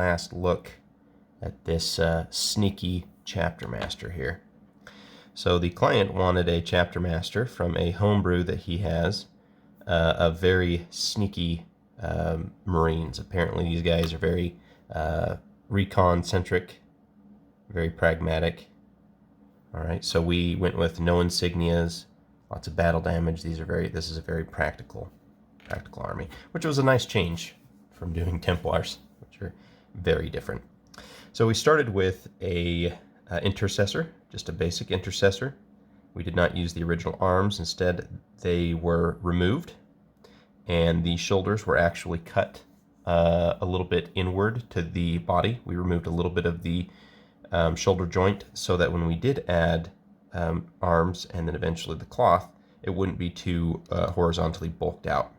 last look at this sneaky chapter master here. So the client wanted a chapter master from a homebrew that he has of very sneaky Marines. Apparently these guys are very recon-centric, very pragmatic. All right, so we went with no insignias, lots of battle damage. This is a very practical army, which was a nice change from doing Templars, which are very different. So we started with a intercessor, just a basic intercessor. We did not use the original arms. Instead, they were removed, and the shoulders were actually cut a little bit inward to the body. We removed a little bit of the shoulder joint so that when we did add arms and then eventually the cloth, it wouldn't be too horizontally bulked out.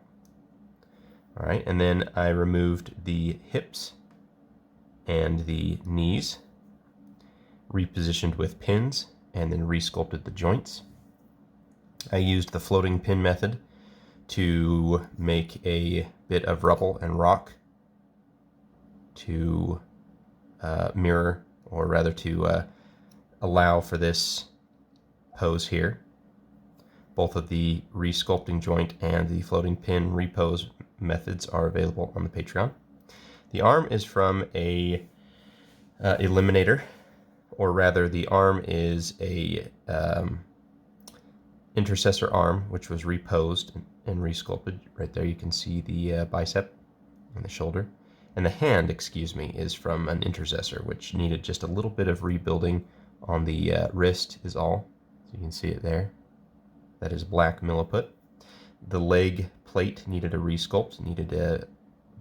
All right, and then I removed the hips and the knees, repositioned with pins, and then resculpted the joints. I used the floating pin method to make a bit of rubble and rock to mirror, or rather to allow for this pose here. Both of the resculpting joint and the floating pin repose methods are available on the Patreon. The arm is from a Eliminator, or rather the arm is a intercessor arm, which was reposed and resculpted. Right there you can see the bicep and the shoulder. And the hand, excuse me, is from an intercessor, which needed just a little bit of rebuilding on the wrist is all. So you can see it there. That is black milliput. The leg plate needed a resculpt, needed a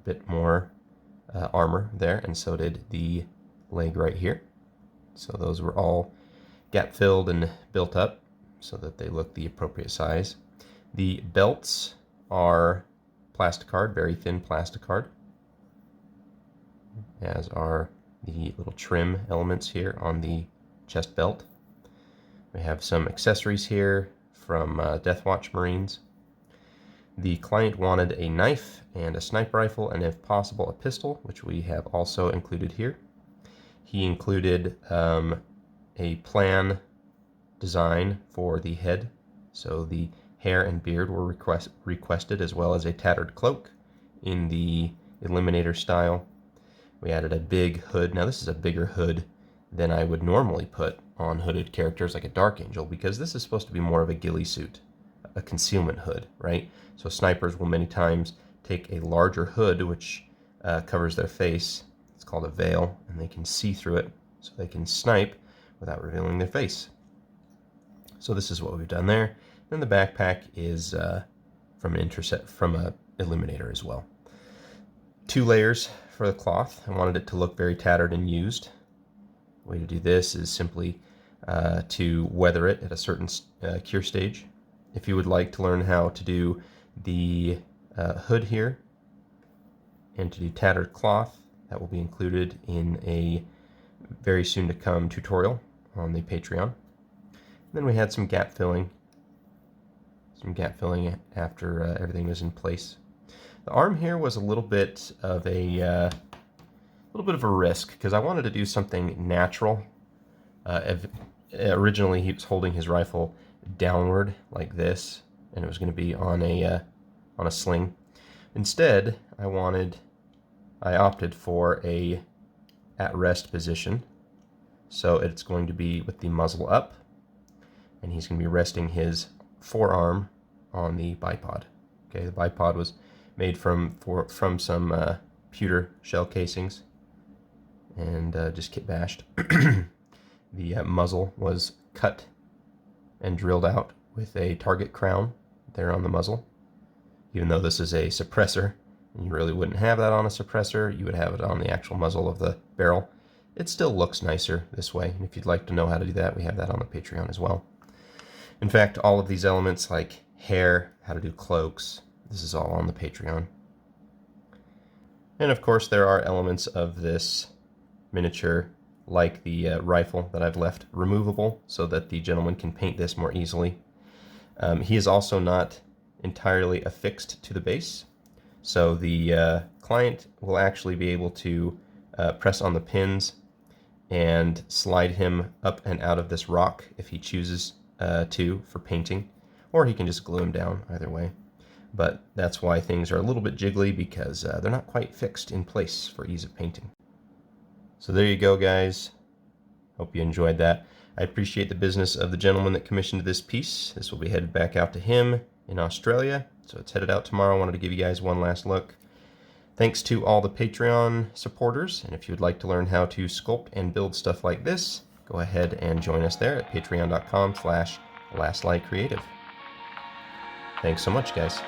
bit more armor there, and so did the leg right here. So those were all gap filled and built up so that they look the appropriate size. The belts are plasticard, very thin plasticard, as are the little trim elements here on the chest belt. We have some accessories here from Deathwatch Marines. The client wanted a knife and a sniper rifle, and if possible a pistol, which we have also included here. He included a plan design for the head, so the hair and beard were requested, as well as a tattered cloak in the Eliminator style. We added a big hood. Now this is a bigger hood than I would normally put on hooded characters like a Dark Angel, because this is supposed to be more of a ghillie suit, a concealment hood, right? So snipers will many times take a larger hood which covers their face. It's called a veil, and they can see through it so they can snipe without revealing their face. So this is what we've done there. Then the backpack is from a Eliminator as well. 2 layers for the cloth. I wanted it to look very tattered and used. The way to do this is simply to weather it at a certain cure stage. If you would like to learn how to do the hood here and to do tattered cloth, that will be included in a very soon to come tutorial on the Patreon. Then we had some gap filling after everything was in place. The arm here was a little bit of a risk, because I wanted to do something natural. Originally he was holding his rifle downward like this, and it was going to be on a sling. Instead, I opted for a at-rest position, so it's going to be with the muzzle up, and he's going to be resting his forearm on the bipod. Okay, the bipod was made from some pewter shell casings and just kit bashed. The muzzle was cut and drilled out with a target crown there on the muzzle. Even though this is a suppressor, and you really wouldn't have that on a suppressor, you would have it on the actual muzzle of the barrel. It still looks nicer this way, and if you'd like to know how to do that, we have that on the Patreon as well. In fact, all of these elements like hair, how to do cloaks, this is all on the Patreon. And of course there are elements of this miniature, like the rifle that I've left removable so that the gentleman can paint this more easily. He is also not entirely affixed to the base, so the client will actually be able to press on the pins and slide him up and out of this rock if he chooses to for painting, or he can just glue him down, either way. But that's why things are a little bit jiggly, because they're not quite fixed in place for ease of painting. So there you go, guys. Hope you enjoyed that. I appreciate the business of the gentleman that commissioned this piece. This will be headed back out to him in Australia, so it's headed out tomorrow. I wanted to give you guys one last look. Thanks to all the Patreon supporters, and if you would like to learn how to sculpt and build stuff like this, go ahead and join us there at patreon.com/lastlightcreative. Thanks so much, guys.